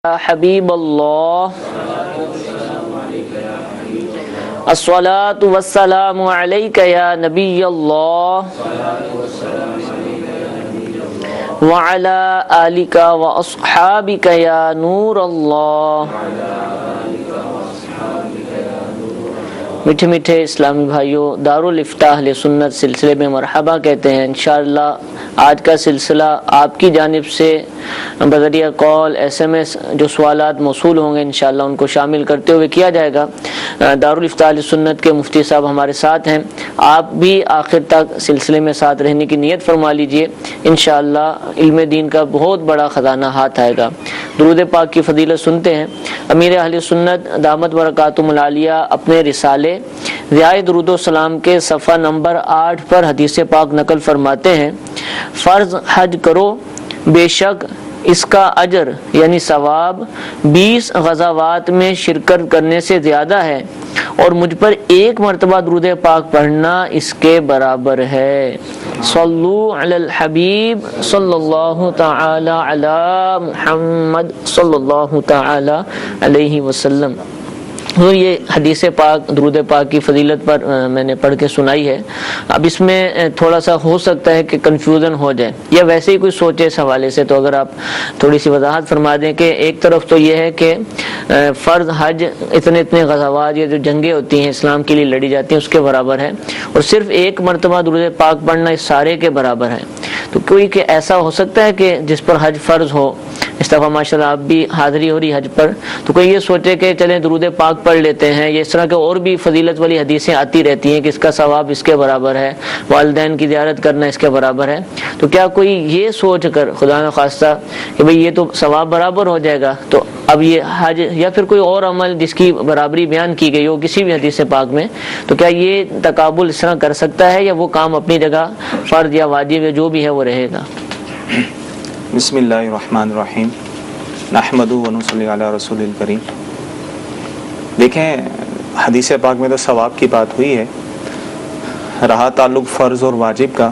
حبیب اللہ الصلاۃ والسلام علیک یا نبی اللہ وعلی آلک واصحابک یا نور اللہ۔ میٹھے میٹھے اسلامی بھائیوں، دارالفتاح اہل سنت سلسلے میں مرحبا کہتے ہیں۔ انشاءاللہ آج کا سلسلہ آپ کی جانب سے بذریعہ کال SMS جو سوالات موصول ہوں گے انشاءاللہ ان کو شامل کرتے ہوئے کیا جائے گا۔ دارالفتاح اہل سنت کے مفتی صاحب ہمارے ساتھ ہیں، آپ بھی آخر تک سلسلے میں ساتھ رہنے کی نیت فرما لیجئے، انشاءاللہ علم دین کا بہت بڑا خزانہ ہاتھ آئے گا۔ درود پاک کی فضیلت سنتے ہیں۔ امیر اہل سنت دامت برکاتہم العالیہ اپنے رسالے ضیاء درود و سلام کے صفحہ نمبر 8 پر حدیث پاک نقل فرماتے ہیں، فرض حج کرو، بے شک اس کا اجر یعنی ثواب 20 غزوات میں شرکت کرنے سے زیادہ ہے، اور مجھ پر ایک مرتبہ درود پاک پڑھنا اس کے برابر ہے۔ صلو علی الحبیب صلی اللہ تعالی علی محمد صلی اللہ تعالی علیہ وسلم۔ یہ حدیث پاک درود پاک کی فضیلت پر میں نے پڑھ کے سنائی ہے۔ اب اس میں تھوڑا سا ہو سکتا ہے کہ کنفیوژن ہو جائے یا ویسے ہی کوئی سوچے اس حوالے سے، تو اگر آپ تھوڑی سی وضاحت فرما دیں کہ ایک طرف تو یہ ہے کہ فرض حج اتنے غزوات یہ جو جنگیں ہوتی ہیں اسلام کے لیے لڑی جاتی ہیں اس کے برابر ہے، اور صرف ایک مرتبہ درود پاک پڑھنا اس سارے کے برابر ہے۔ تو کوئی کہ ایسا ہو سکتا ہے کہ جس پر حج فرض ہو، اس دفعہ ماشاءاللہ آپ بھی حاضری ہو رہی حج پر، تو کوئی یہ سوچے کہ چلیں درود پاک پڑھ لیتے ہیں، یہ اس طرح کے اور بھی فضیلت والی حدیثیں آتی رہتی ہیں کہ اس کا ثواب اس کے برابر ہے، والدین کی زیارت کرنا اس کے برابر ہے، تو کیا کوئی یہ سوچ کر خدا نخواستہ کہ بھئی یہ تو ثواب برابر ہو جائے گا، تو اب یہ حج یا پھر کوئی اور عمل جس کی برابری بیان کی گئی ہو کسی بھی حدیث پاک میں، تو کیا یہ تقابل اس طرح کر سکتا ہے یا وہ کام اپنی جگہ فرض یا واجب یا جو بھی ہے وہ رہے گا؟ بسم اللہ الرحمن الرحیم، نحمدہ و نصلی علی رسول الکریم۔ دیکھیں حدیث پاک میں تو ثواب کی بات ہوئی ہے، رہا تعلق فرض اور واجب کا،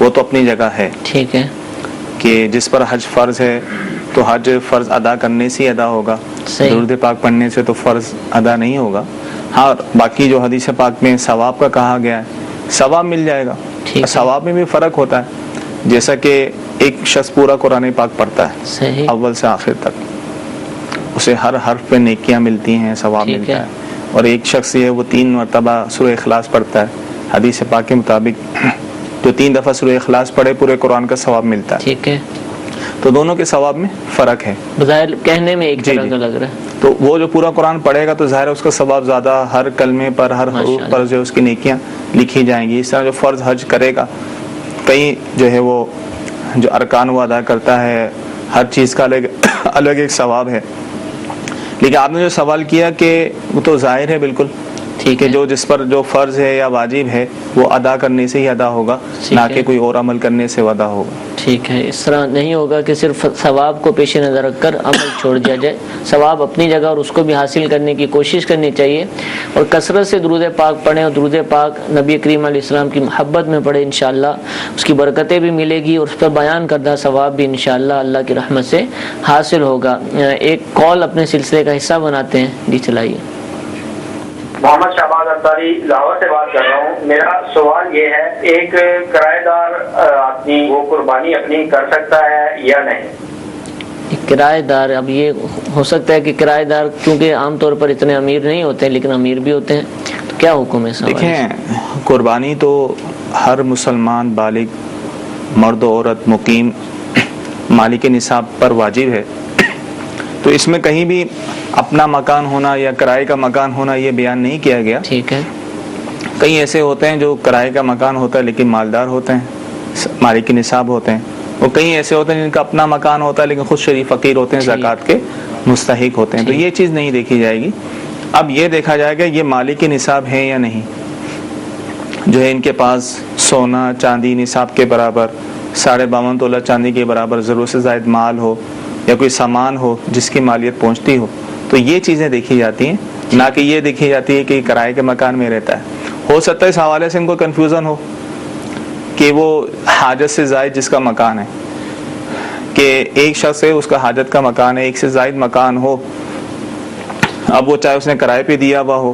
وہ تو اپنی جگہ ہے، ٹھیک ہے، کہ جس پر حج فرض ہے تو حج فرض ادا کرنے سے ہی ادا ہوگا، درود پاک پڑھنے سے تو فرض ادا نہیں ہوگا۔ ہاں باقی جو حدیث پاک میں ثواب کا کہا گیا ہے، ثواب مل جائے گا۔ ثواب میں بھی فرق ہوتا ہے، جیسا کہ ایک شخص پورا قرآن پاک پڑھتا ہے صحیح، اول سے آخر تک، اسے ہر حرف پہ نیکیاں ملتی ہیں، ثواب ملتا ہے، اور ایک شخص یہ وہ 3 مرتبہ سورہ اخلاص پڑھتا ہے، حدیث پاک کے مطابق جو 3 دفعہ سورہ اخلاص پڑھے پورے قرآن کا ثواب ملتا ہے، ٹھیک ہے، تو دونوں کے ثواب میں فرق ہے، بظاہر کہنے میں ایک طرح کا لگ رہا ہے۔ تو وہ جو پورا قرآن پڑھے گا تو ظاہر ہے اس کا ثواب زیادہ، ہر کلمے پر ہر حروف پر جو اس کی نیکیاں لکھی جائیں گی۔ اس طرح جو فرض حج کرے گا، کئی جو ہے وہ جو ارکان وہ ادا کرتا ہے، ہر چیز کا الگ ایک ثواب ہے، لیکن آپ نے جو سوال کیا کہ وہ تو ظاہر ہے بالکل ٹھیک ہے، جو جس پر جو فرض ہے یا واجب ہے وہ ادا کرنے سے ہی ادا ہوگا، نہ کہ کوئی اور عمل کرنے سے ادا ہوگا۔ ٹھیک ہے، اس طرح نہیں ہوگا کہ صرف ثواب کو پیش نظر رکھ کر عمل چھوڑ دیا جائے، ثواب اپنی جگہ اور اس کو بھی حاصل کرنے کی کوشش کرنی چاہیے، اور کثرت سے درود پاک پڑھیں، اور درود پاک نبی کریم علیہ السلام کی محبت میں پڑھیں، انشاءاللہ اس کی برکتیں بھی ملے گی، اور اس پر بیان کردہ ثواب بھی انشاءاللہ اللہ کی رحمت سے حاصل ہوگا۔ ایک کال اپنے سلسلے کا حصہ بناتے ہیں، جی چلائیے۔ محمد شہباز انصاری لاہور سے بات کر رہا ہوں۔ میرا سوال یہ ہے، ایک کرایہ دار آدمی وہ قربانی اپنی کر سکتا ہے یا نہیں؟ کرایہ دار، اب یہ ہو سکتا ہے کہ کرایہ دار کیونکہ عام طور پر اتنے امیر نہیں ہوتے ہیں لیکن امیر بھی ہوتے ہیں، تو کیا حکم ہے؟ دیکھیں قربانی تو ہر مسلمان بالغ مرد و عورت مقیم مالک نصاب پر واجب ہے، تو اس میں کہیں بھی اپنا مکان ہونا یا کرائے کا مکان ہونا یہ بیان نہیں کیا گیا۔ ٹھیک ہے، کئی ایسے ہوتے ہیں جو کرائے کا مکان ہوتا ہے لیکن مالدار ہوتے ہیں، مالک نصاب ہوتے ہیں، اور کئی ایسے ہوتے ہیں جن کا اپنا مکان ہوتا ہے لیکن خود شریف فقیر ہوتے ہیں، زکوٰۃ کے مستحق ہوتے ہیں، تو یہ چیز نہیں دیکھی جائے گی۔ اب یہ دیکھا جائے گا یہ مالک نصاب ہے یا نہیں، جو ہے ان کے پاس سونا چاندی نصاب کے برابر 52.5 تولہ چاندی کے برابر ضرورت سے زائد مال ہو، یا کوئی سامان ہو جس کی مالیت پہنچتی ہو، تو یہ چیزیں دیکھی جاتی ہیں، نہ کہ یہ دیکھی جاتی ہے کہ کرائے کے مکان میں رہتا ہے۔ ہو سکتا ہے اس حوالے سے ان کو کنفیوژن ہو کہ وہ حاجت سے زائد جس کا مکان ہے کہ ایک شخص ہے، اس کا حاجت کا مکان ہے، ایک سے زائد مکان ہو، اب وہ چاہے اس نے کرائے پہ دیا ہوا ہو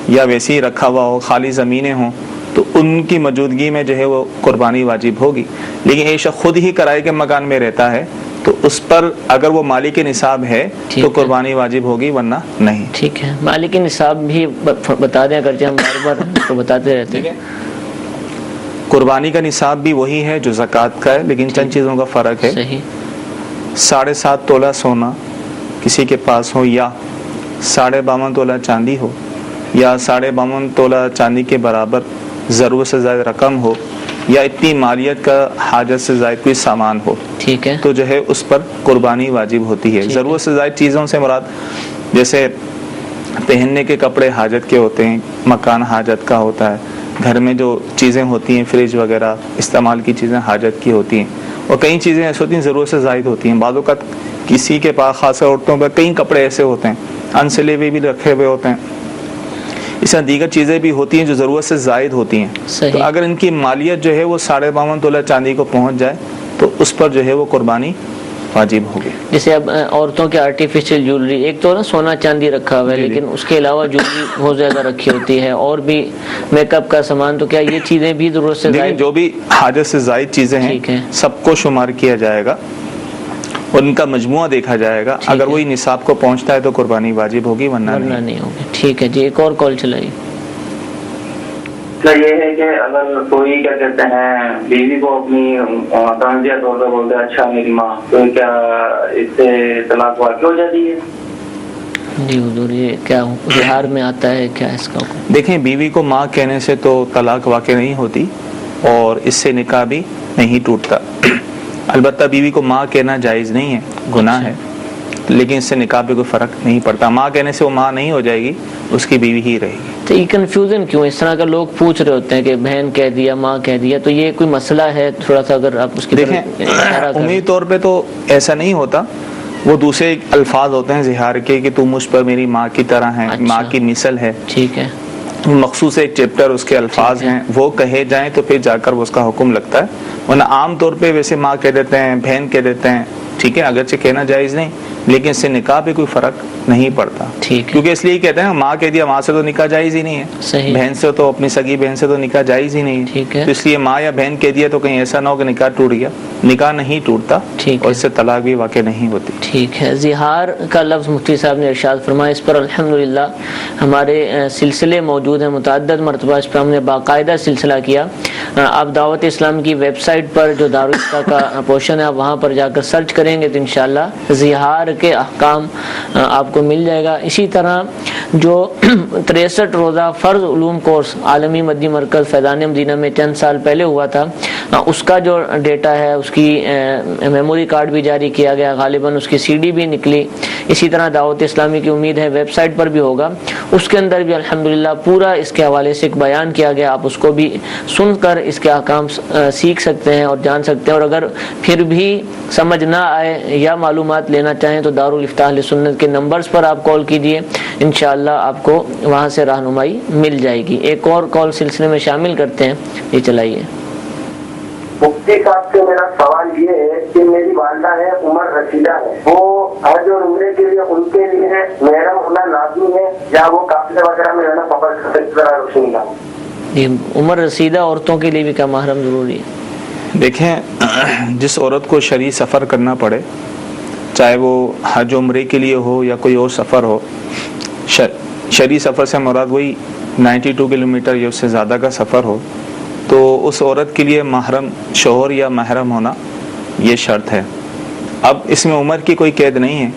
یا ویسے ہی رکھا ہوا ہو، خالی زمینیں ہوں، تو ان کی موجودگی میں جو ہے وہ قربانی واجب ہوگی. لیکن ایک شخص خود ہی کرائے کے مکان میں رہتا ہے تو اس پر اگر وہ مالک نصاب ہے تو قربانی واجب ہوگی، ورنہ نہیں. ٹھیک ہے، مالک نصاب بھی بتا دیں اگرچہ ہم بار بار تو بتاتے رہتے ہیں. قربانی کا نصاب بھی وہی ہے جو زکوٰۃ کا ہے، لیکن چند چیزوں کا فرق ہے. صحیح. 7.5 تولہ سونا کسی کے پاس ہو، یا 52.5 تولہ چاندی ہو، یا 52.5 تولہ چاندی کے برابر ضرورت سے زائد رقم ہو، یا اتنی مالیت کا حاجت سے زائد کوئی سامان ہو، ٹھیک ہے، تو جو ہے اس پر قربانی واجب ہوتی ہے. ضرورت سے زائد چیزوں سے مراد جیسے پہننے کے کپڑے حاجت کے ہوتے ہیں، مکان حاجت کا ہوتا ہے، گھر میں جو چیزیں ہوتی ہیں فریج وغیرہ استعمال کی چیزیں حاجت کی ہوتی ہیں، اور کئی چیزیں ایسی ہوتی ہیں ضرورت سے زائد ہوتی ہیں. بعض اوقات کسی کے پاس خاص عورتوں پر کئی کپڑے ایسے ہوتے ہیں انسلے ہوئے بھی رکھے ہوئے ہوتے ہیں، اس طرح دیگر چیزیں بھی ہوتی ہیں جو ضرورت سے زائد ہوتی ہیں. تو اگر ان کی مالیت جو ہے وہ 52.5 تولہ چاندی کو پہنچ جائے تو اس پر جو ہے وہ قربانی واجب ہوگی. جیسے اب عورتوں کے آرٹیفیشل جیولری، ایک تو نا سونا چاندی رکھا ہوا ہے، لیکن اس کے علاوہ جیولری بہت زیادہ رکھی ہوتی ہے، اور بھی میک اپ کا سامان، تو کیا یہ چیزیں بھی ضرورت سے زائد؟ جو بھی حاجت سے زائد چیزیں ہیں سب کو شمار کیا جائے گا اور ان کا مجموعہ دیکھا جائے گا. اگر وہی نصاب کو پہنچتا ہے تو قربانی واجب ہوگی، ورنہ نہیں ہوگی. ٹھیک ہے جی، ایک اور کال چلائیے. یہ ہے کہ اگر کوئی کیا کہتے ہیں بیوی کو اپنی تنازعہ طور پر بولتے ہیں اچھا میری ماں، تو کیا اس سے طلاق واقع ہو جاتی ہے؟ جی حضور، یہ کیا بہار میں آتا ہے کیا اس کا حکم؟ دیکھیں، بیوی کو ماں کہنے سے تو طلاق واقع نہیں ہوتی اور اس سے نکاح بھی نہیں ٹوٹتا. البتہ بیوی کو ماں کہنا جائز نہیں ہے، گناہ ہے، لیکن اس سے نکاح پہ کوئی فرق نہیں پڑتا. ماں کہنے سے وہ ماں نہیں ہو جائے گی، اس کی بیوی ہی رہے گی. تو یہ کنفیوژن کیوں اس طرح کا لوگ پوچھ رہے ہوتے ہیں کہ بہن کہہ دیا، ماں کہہ دیا، تو یہ کوئی مسئلہ ہے؟ تھوڑا سا اگر آپ اس کی دیکھیں، عمومی طور پہ تو ایسا نہیں ہوتا، وہ دوسرے الفاظ ہوتے ہیں زہار کے کہ تو مجھ پر میری ماں کی طرح ہے، ماں کی مثل ہے. ٹھیک ہے، مخصوص ایک چیپٹر اس کے الفاظ ہیں، وہ کہے جائیں تو پھر جا کر وہ اس کا حکم لگتا ہے. ورنہ عام طور پہ ویسے ماں کہہ دیتے ہیں، بہن کہہ دیتے ہیں، ٹھیک ہے، اگرچہ کہنا جائز نہیں، لیکن اس سے نکاح پہ کوئی فرق نہیں پڑتا. کیونکہ اس لیے کہتے ہیں ماں کہہ دیا، ماں سے تو نکاح جائز ہی نہیں ہے، بہن سے تو اپنی سگی بہن سے تو نکاح جائز ہی نہیں ہے. تو اس لیے ماں یا بہن کہہ دیا تو کہیں ایسا نہ ہو کہ نکاح ٹوٹ گیا. نکاح نہیں ٹوٹتا اور اس سے طلاق بھی واقع نہیں ہوتی. ٹھیک ہے. زہار کا لفظ مفتی صاحب نے ارشاد فرمایا، اس پر الحمدللہ ہمارے سلسلے موجود ہیں، متعدد مرتبہ اس پر ہم نے باقاعدہ سلسلہ کیا. آپ دعوت اسلام کی ویب سائٹ پر جو دارالفتا کا پورشن ہے وہاں پر جا کر سرچ کریں گے تو انشاءاللہ زہار کے احکام آپ کو مل جائے گا. اسی طرح جو 63 روزہ فرض علوم کورس عالمی مدنی مرکز فیضان مدینہ میں چند سال پہلے ہوا تھا، اس کا جو ڈیٹا ہے، اس کی میموری کارڈ بھی جاری کیا گیا، غالباً اس کی سی ڈی بھی نکلی. اسی طرح دعوت اسلامی کی امید ہے ویب سائٹ پر بھی ہوگا، اس کے اندر بھی الحمدللہ پورا اس کے حوالے سے ایک بیان کیا گیا. آپ اس کو بھی سن کر اس کے احکام سیکھ سکتے ہیں اور جان سکتے ہیں. اور اگر پھر بھی سمجھ نہ آئے یا معلومات لینا چاہیں تو دارالفتاح اہل سنت کے نمبرز پر آپ کال کیجئے، انشاءاللہ آپ کو وہاں سے رہنمائی مل جائے گی. ایک اور کال سلسلے میں شامل کرتے ہیں، یہ چلائیے. مفتی صاحب سے میرا سوال یہ ہے کہ میری والدہ ہے عمر رسیدہ ہے، وہ حج اور عمرے کے لیے ان کے لیے محرم ہونا لازمی ہے یا وہ قافلے وغیرہ میں رہنا سفر کر سکتے ہیں؟ روشنی کا عمر رسیدہ عورتوں کے لیے بھی کیا محرم ضروری ہے؟ دیکھیں، جس عورت کو شرعی سفر کرنا پڑے، چاہے وہ حج عمرے کے لیے ہو یا کوئی اور سفر ہو، شرعی سفر سے مراد وہی 92 کلومیٹر یا اس سے زیادہ کا سفر ہو، تو اس عورت کے لیے محرم شوہر یا محرم ہونا یہ شرط ہے. اب اس میں عمر کی کوئی قید نہیں ہے،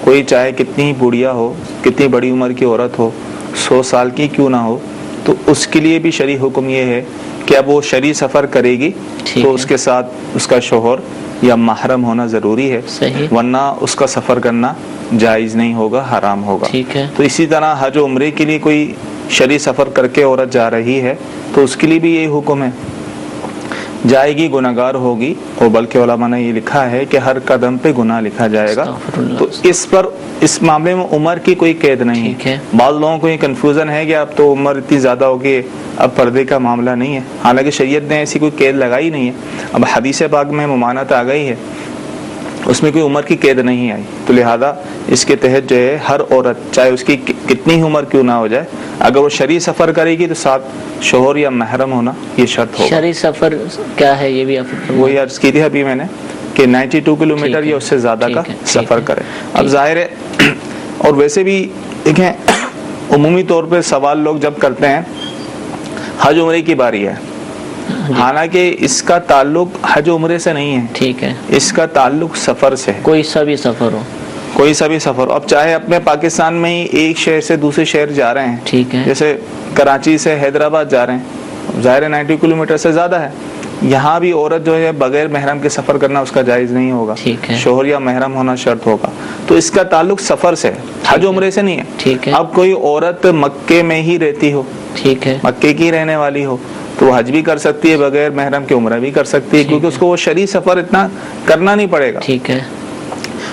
کوئی چاہے کتنی بوڑھیا ہو، کتنی بڑی عمر کی عورت ہو، 100 سال کی کیوں نہ ہو، تو اس کے لیے بھی شرعی حکم یہ ہے کہ اب وہ شرعی سفر کرے گی تو اس کے ساتھ اس کا شوہر یا محرم ہونا ضروری ہے، ورنہ اس کا سفر کرنا جائز نہیں ہوگا، حرام ہوگا. تو اسی طرح حج و عمرے کے لیے کوئی شرعی سفر کر کے عورت جا رہی ہے تو اس کے لیے بھی یہی حکم ہے، جائے گی گناہگار ہوگی، اور بلکہ علماء نے یہ لکھا ہے کہ ہر قدم پہ گناہ لکھا جائے گا. تو اس معاملے میں عمر کی کوئی قید نہیں ہے. بعض لوگوں کو یہ کنفیوژن ہے کہ اب تو عمر اتنی زیادہ ہوگی، اب پردے کا معاملہ نہیں ہے، حالانکہ شریعت نے ایسی کوئی قید لگائی نہیں ہے. اب حدیث پاک میں ممانعت آ گئی ہے اس میں کوئی عمر کی قید نہیں آئی، تو لہذا اس کے تحت جو ہے ہر عورت چاہے اس کی کتنی ہی عمر کیوں نہ ہو جائے، اگر وہ شرعی سفر کرے گی تو ساتھ شوہر یا محرم ہونا یہ شرط ہوگا۔ شرعی سفر کیا ہے یہ بھی آپ وہی عرض کی تھی ابھی میں نے کہ 92 کلومیٹر یا اس سے زیادہ کا سفر کرے۔ اب ظاہر ہے اور ویسے بھی دیکھیں عمومی طور پہ سوال لوگ جب کرتے ہیں حج عمرے کی باری ہے، حالانکہ اس کا تعلق حج عمرے سے نہیں ہے، ٹھیک ہے، اس کا تعلق سفر سے ہے، کوئی سا بھی سفر ہو، کوئی سا بھی سفر۔ اب چاہے اپنے پاکستان میں ہی ایک شہر سے دوسرے شہر جا رہے ہیں، ٹھیک ہے، جیسے کراچی سے حیدرآباد جا رہے ہیں، ظاہر 90 کلومیٹر سے زیادہ ہے، یہاں بھی عورت جو ہے بغیر محرم کے سفر کرنا اس کا جائز نہیں ہوگا، شوہر یا محرم ہونا شرط ہوگا، تو اس کا تعلق سفر سے ہے، حج عمرے سے نہیں ہے۔ ٹھیک ہے، اب کوئی عورت مکے میں ہی رہتی ہو، ٹھیک ہے، مکے کی رہنے والی ہو تو وہ حج بھی کر سکتی ہے بغیر محرم کے، عمرہ بھی کر سکتی ہے، کیونکہ اس کو وہ شرعی سفر اتنا کرنا نہیں پڑے گا، ٹھیک ہے،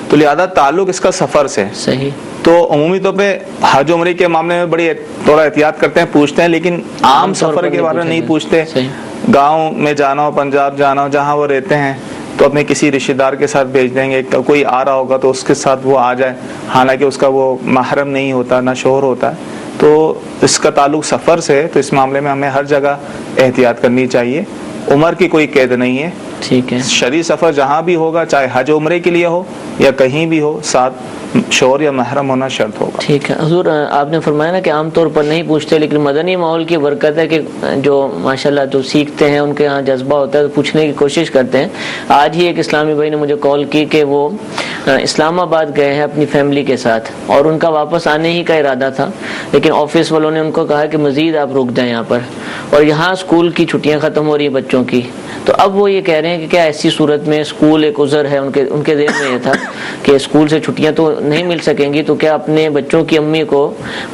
تو لہذا تعلق اس کا سفر سے۔ صحیح۔ تو عمومی طور پہ حج عمرے کے معاملے میں بڑی تھوڑا احتیاط کرتے ہیں، پوچھتے ہیں، لیکن عام سفر کے بارے میں نہیں پوچھتے۔ گاؤں میں جانا ہو، پنجاب جانا ہو، جہاں وہ رہتے ہیں تو اپنے کسی رشتہ دار کے ساتھ بھیج دیں گے، کوئی آ رہا ہوگا تو اس کے ساتھ وہ آ جائے، حالانکہ اس کا وہ محرم نہیں ہوتا، نہ شوہر ہوتا ہے، تو اس کا تعلق سفر سے ہے، تو اس معاملے میں ہمیں ہر جگہ احتیاط کرنی چاہیے۔ عمر کی کوئی قید نہیں ہے، ٹھیک ہے، شرعی سفر جہاں بھی ہوگا، چاہے حج عمرے کے لیے ہو یا کہیں بھی ہو، ساتھ شوہر یا محرم ہونا شرط ہوگا۔ ٹھیک ہے حضور، آپ نے فرمایا نا کہ عام طور پر نہیں پوچھتے، لیکن مدنی ماحول کی برکت ہے کہ جو ماشاءاللہ جو سیکھتے ہیں ان کے ہاں جذبہ ہوتا ہے تو پوچھنے کی کوشش کرتے ہیں۔ آج ہی ایک اسلامی بھائی نے مجھے کال کی کہ وہ اسلام آباد گئے ہیں اپنی فیملی کے ساتھ، اور ان کا واپس آنے ہی کا ارادہ تھا، لیکن آفس والوں نے ان کو کہا کہ مزید آپ رک جائیں یہاں پر، اور یہاں اسکول کی چھٹیاں ختم ہو رہی ہیں بچوں کی، تو اب وہ یہ کہہ رہے ہیں کہ کیا ایسی صورت میں اسکول ایک عذر ہے، ان کے ذہن میں یہ تھا کہ اسکول سے چھٹیاں تو نہیں مل سکیں گی، تو کیا اپنے بچوں کی امی کو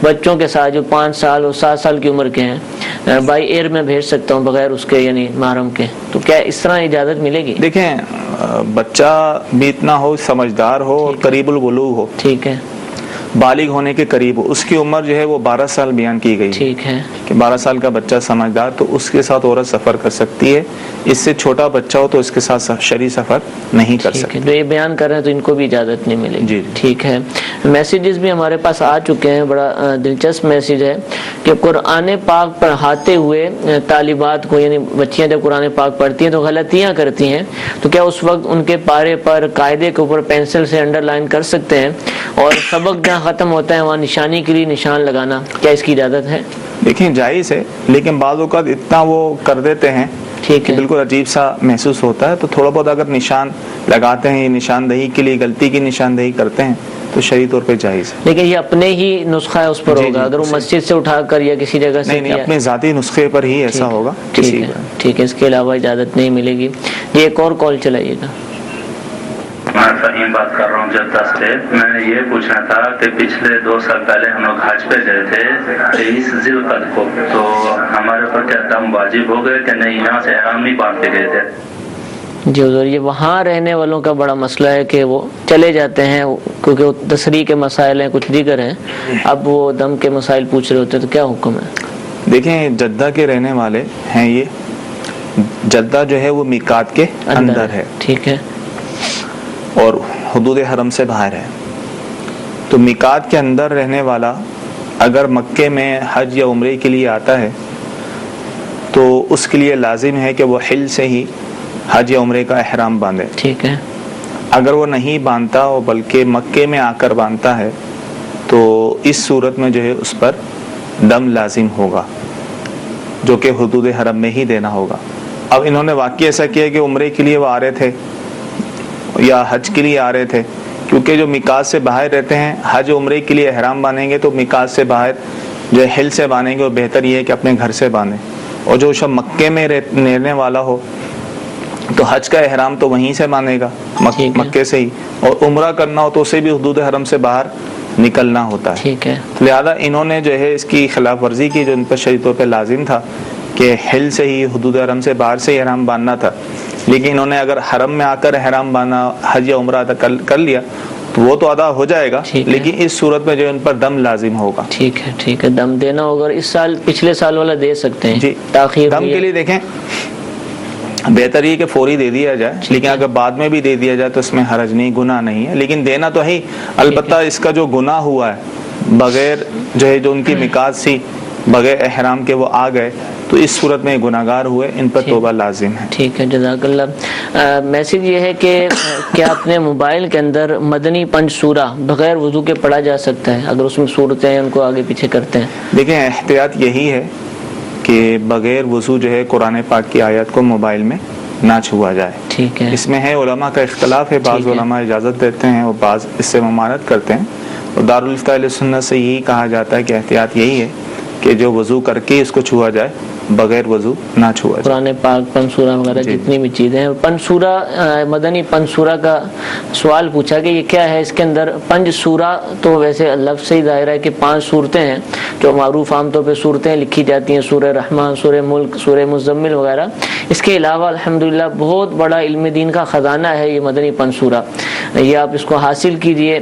بچوں کے ساتھ جو 5 سال اور 7 سال کی عمر کے ہیں بائی ایئر میں بھیج سکتا ہوں بغیر اس کے یعنی محرم کے، تو کیا اس طرح اجازت ملے گی؟ دیکھیں بچہ بھی اتنا ہو، سمجھدار ہو اور قریب البلوغ ہو، ٹھیک ہے، بالغ ہونے کے قریب ہو، اس کی عمر جو ہے وہ 12 سال بیان کی گئی، ٹھیک ہے، کہ 12 سال کا بچہ سمجھدار تو اس کے ساتھ عورت سفر کر سکتی ہے، اس سے چھوٹا بچہ ہو تو اس کے ساتھ شرعی سفر نہیں کر سکتی۔ جو یہ بیان کر رہے ہیں تو ان کو بھی اجازت نہیں ملے گی، جی ٹھیک ہے۔ میسیجز بھی ہمارے پاس آ چکے ہیں، بڑا دلچسپ میسیج ہے کہ قرآن پاک پڑھاتے ہوئے طالبات کو، یعنی بچیاں جب قرآن پاک پڑھتی ہیں تو غلطیاں کرتی ہیں، تو کیا اس وقت ان کے پارے پر قاعدے کے اوپر پینسل سے انڈر لائن کر سکتے ہیں، اور سبق جہاں ختم ہوتا ہے وہاں نشانی کے لیے نشان لگانا، کیا اس کی اجازت ہے؟ دیکھیں جائز ہے، لیکن بعض اوقات اتنا وہ کر دیتے ہیں ٹھیک کہ ہے، بالکل عجیب سا محسوس ہوتا ہے، تو تھوڑا بہت اگر نشان لگاتے ہیں، نشاندہی کے لیے غلطی کی نشاندہی کرتے ہیں تو شرعی طور پہ جائز ہے۔ لیکن یہ اپنے ہی نسخہ ہے اس پر ہوگا، اگر وہ مسجد سے اٹھا کر یا کسی جگہ سے نہیں، اپنے ذاتی نسخے پر ہی ایسا ہوگا، ٹھیک ہے، اس کے علاوہ اجازت نہیں ملے گی۔ یہ ایک اور کال چلائیے گا۔ میں فہیم بات کر رہا ہوں جدہ سے۔ میں نے یہ پوچھنا تھا کہ پچھلے 2 سال پہلے ہم لوگ حج پہ گئے تھے 23 ذی القعدہ کو، تو ہمارے پر کیا دم واجب ہو گئے کہ نہیں؟ یہاں سے احرام نہیں باندھ کے گئے تھے۔ جی حضور، یہ وہاں رہنے والوں کا بڑا مسئلہ ہے کہ وہ چلے جاتے ہیں کیونکہ وہ تشریح کے مسائل ہیں، کچھ دیگر ہیں، اب وہ دم کے مسائل پوچھ رہے ہوتے ہیں، تو کیا حکم ہے؟ دیکھیں جدہ کے رہنے والے ہیں، یہ جدہ جو ہے وہ میقات کے اندر ہے، ٹھیک ہے، اور حدود حرم سے باہر ہے، تو میقات کے اندر رہنے والا اگر مکے میں حج یا عمرے کے لیے آتا ہے تو اس کے لیے لازم ہے کہ وہ حل سے ہی حج یا عمرے کا احرام باندھے، ٹھیک ہے۔ اگر وہ نہیں باندھتا اور بلکہ مکے میں آ کر باندھتا ہے تو اس صورت میں جو ہے اس پر دم لازم ہوگا، جو کہ حدود حرم میں ہی دینا ہوگا۔ اب انہوں نے واقعی ایسا کیا کہ عمرے کے لیے وہ آ رہے تھے یا حج کے لیے آ رہے تھے، کیونکہ جو میقات سے باہر رہتے ہیں حج عمرے کے لیے احرام باندھیں گے تو میقات سے باہر جو حل سے باندھیں گے، اور بہتر یہ ہے کہ اپنے گھر سے باندھیں، اور جو شب مکے میں رہنے والا ہو تو حج کا احرام تو وہیں سے باندھے گا، مکے سے ہی، اور عمرہ کرنا ہو تو اسے بھی حدود حرم سے باہر نکلنا ہوتا ہے، ٹھیک ہے۔ لہذا انہوں نے جو ہے اس کی خلاف ورزی کی، جو ان پر شریعتوں پہ لازم تھا کہ حل سے ہی حدود حرم سے باہر سے ہی احرام باندھنا تھا، لیکن انہوں نے اگر حرم میں آ کر احرام باندھنا، حج یا عمرہ ادا کر لیا تو وہ تو ادا ہو جائے گا، لیکن اس صورت میں جو ان پر دم لازم ہوگا۔ ٹھیک ہے، دم دینا ہوگا، اس سال پچھلے سال والا دے سکتے ہیں، جی، تاخیر دم کے لیے دیکھیں بہتر یہ کہ فوری دے دیا جائے، لیکن اگر بعد میں بھی دے دیا جائے تو اس میں حرج نہیں، گناہ نہیں ہے، لیکن دینا تو ہے، البتہ اس کا جو گناہ ہوا ہے بغیر جو ہے جو ان کی مقاصد سی بغیر احرام کے وہ آ گئے تو اس صورت میں گناہ گار ہوئے، ان پر توبہ لازم ہے۔ ٹھیک ہے، جزاک اللہ۔ میسج یہ ہے کہ کیا اپنے موبائل کے اندر مدنی پنج سورہ بغیر وضو کے پڑھا جا سکتا ہے اگر اس میں صورتیں ہیں ان کو آگے پیچھے کرتے ہیں؟ دیکھیں احتیاط یہی ہے کہ بغیر وضو جو ہے قرآن پاک کی آیات کو موبائل میں نہ چھوا جائے۔ ٹھیک ہے، اس میں ہے علماء کا اختلاف ہے، بعض علماء اجازت دیتے ہیں اور بعض اس سے ممانعت کرتے ہیں، اور دارالفتہ اہل سنت سے یہی کہا جاتا ہے کہ احتیاط یہی ہے کہ جو وضو کر کے اس کو چھوا جائے، بغیر وضو نہ چھوا جائے۔ قرآن پاک پنج سورہ وغیرہ جتنی بھی چیزیں ہیں، پنج سورہ مدنی پنج سورہ کا سوال پوچھا کہ یہ کیا ہے، اس کے اندر پنج سورہ تو ویسے لفظ سے ہی ظاہر ہے کہ 5 صورتیں ہیں جو معروف عام طور پہ صورتیں لکھی جاتی ہیں، سورہ رحمان، سورہ ملک، سورہ مزمل وغیرہ۔ اس کے علاوہ الحمدللہ بہت بڑا علم دین کا خزانہ ہے یہ مدنی پنج سورہ، یہ آپ اس کو حاصل کیجئے،